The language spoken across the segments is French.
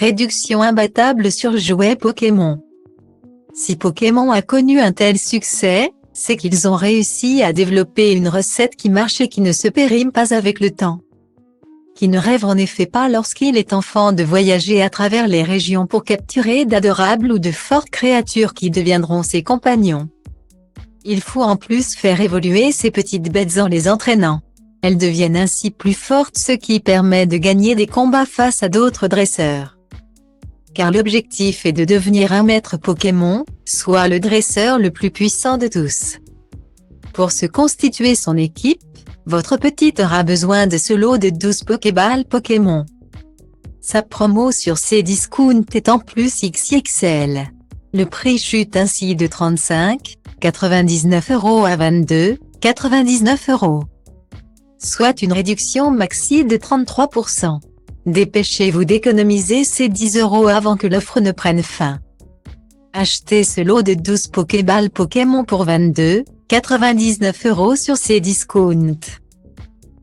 réduction imbattable sur jouets Pokémon. Si Pokémon a connu un tel succès, c'est qu'ils ont réussi à développer une recette qui marche et qui ne se périme pas avec le temps. Qui ne rêve en effet pas lorsqu'il est enfant de voyager à travers les régions pour capturer d'adorables ou de fortes créatures qui deviendront ses compagnons. Il faut en plus faire évoluer ces petites bêtes en les entraînant. Elles deviennent ainsi plus fortes, ce qui permet de gagner des combats face à d'autres dresseurs. Car l'objectif est de devenir un maître Pokémon, soit le dresseur le plus puissant de tous. Pour se constituer son équipe, votre petite aura besoin de ce lot de 12 Pokéballs Pokémon. Sa promo sur Cdiscount est en plus XXL. Le prix chute ainsi de 35,99 € à 22,99 €. Soit une réduction maxi de 33%. Dépêchez-vous d'économiser ces 10 € avant que l'offre ne prenne fin. Achetez ce lot de 12 Pokéballs Pokémon pour 22,99 € sur Cdiscount.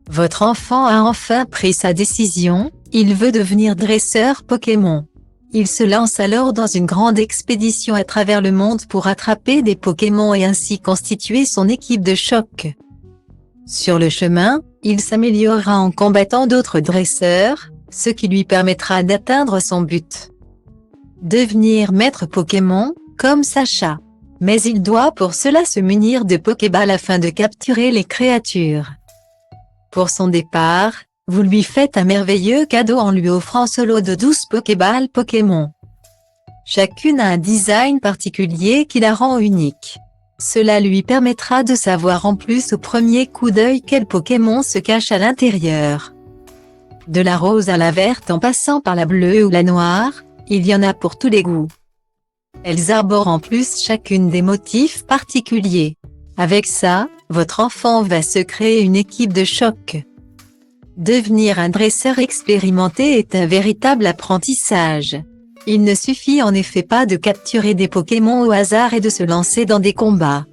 Votre enfant a enfin pris sa décision, il veut devenir dresseur Pokémon. Il se lance alors dans une grande expédition à travers le monde pour attraper des Pokémon et ainsi constituer son équipe de choc. Sur le chemin, il s'améliorera en combattant d'autres dresseurs, ce qui lui permettra d'atteindre son but. Devenir maître Pokémon, comme Sacha. Mais il doit pour cela se munir de Pokéballs afin de capturer les créatures. Pour son départ, vous lui faites un merveilleux cadeau en lui offrant ce lot de 12 Pokéballs Pokémon. Chacune a un design particulier qui la rend unique. Cela lui permettra de savoir en plus au premier coup d'œil quel Pokémon se cache à l'intérieur. De la rose à la verte en passant par la bleue ou la noire, il y en a pour tous les goûts. Elles arborent en plus chacune des motifs particuliers. Avec ça, votre enfant va se créer une équipe de choc. Devenir un dresseur expérimenté est un véritable apprentissage. Il ne suffit en effet pas de capturer des Pokémon au hasard et de se lancer dans des combats.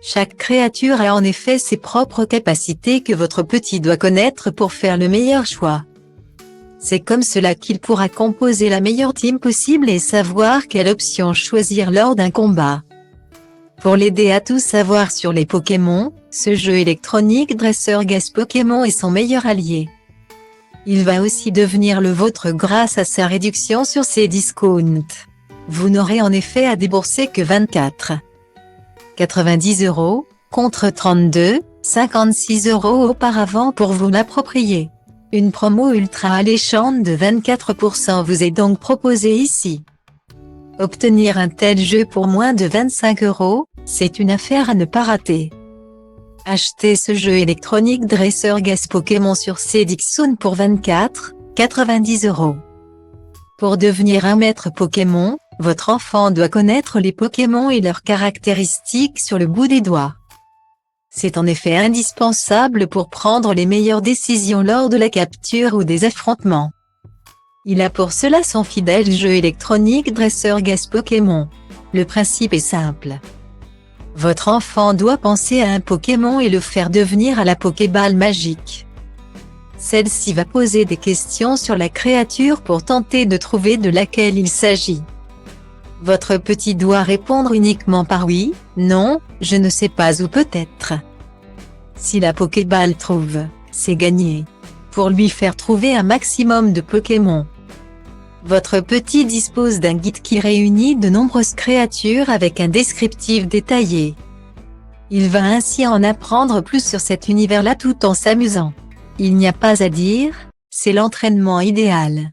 Chaque créature a en effet ses propres capacités que votre petit doit connaître pour faire le meilleur choix. C'est comme cela qu'il pourra composer la meilleure team possible et savoir quelle option choisir lors d'un combat. Pour l'aider à tout savoir sur les Pokémon, ce jeu électronique Dresseur Guess Pokémon est son meilleur allié. Il va aussi devenir le vôtre grâce à sa réduction sur Cdiscount. Vous n'aurez en effet à débourser que 24,90 € contre 32,56 € auparavant pour vous l'approprier. Une promo ultra alléchante de 24% vous est donc proposée ici. Obtenir un tel jeu pour moins de 25 €, c'est une affaire à ne pas rater. Achetez ce jeu électronique Dresseur Guess Pokémon sur Cdiscount pour 24,90 €. Pour devenir un maître Pokémon, votre enfant doit connaître les Pokémon et leurs caractéristiques sur le bout des doigts. C'est en effet indispensable pour prendre les meilleures décisions lors de la capture ou des affrontements. Il a pour cela son fidèle jeu électronique Dresseur Guess Pokémon. Le principe est simple. Votre enfant doit penser à un Pokémon et le faire devenir à la Pokéball magique. Celle-ci va poser des questions sur la créature pour tenter de trouver de laquelle il s'agit. Votre petit doit répondre uniquement par oui, non, je ne sais pas ou peut-être. Si la Pokéball trouve, c'est gagné. Pour lui faire trouver un maximum de Pokémon. Votre petit dispose d'un guide qui réunit de nombreuses créatures avec un descriptif détaillé. Il va ainsi en apprendre plus sur cet univers-là tout en s'amusant. Il n'y a pas à dire, c'est l'entraînement idéal.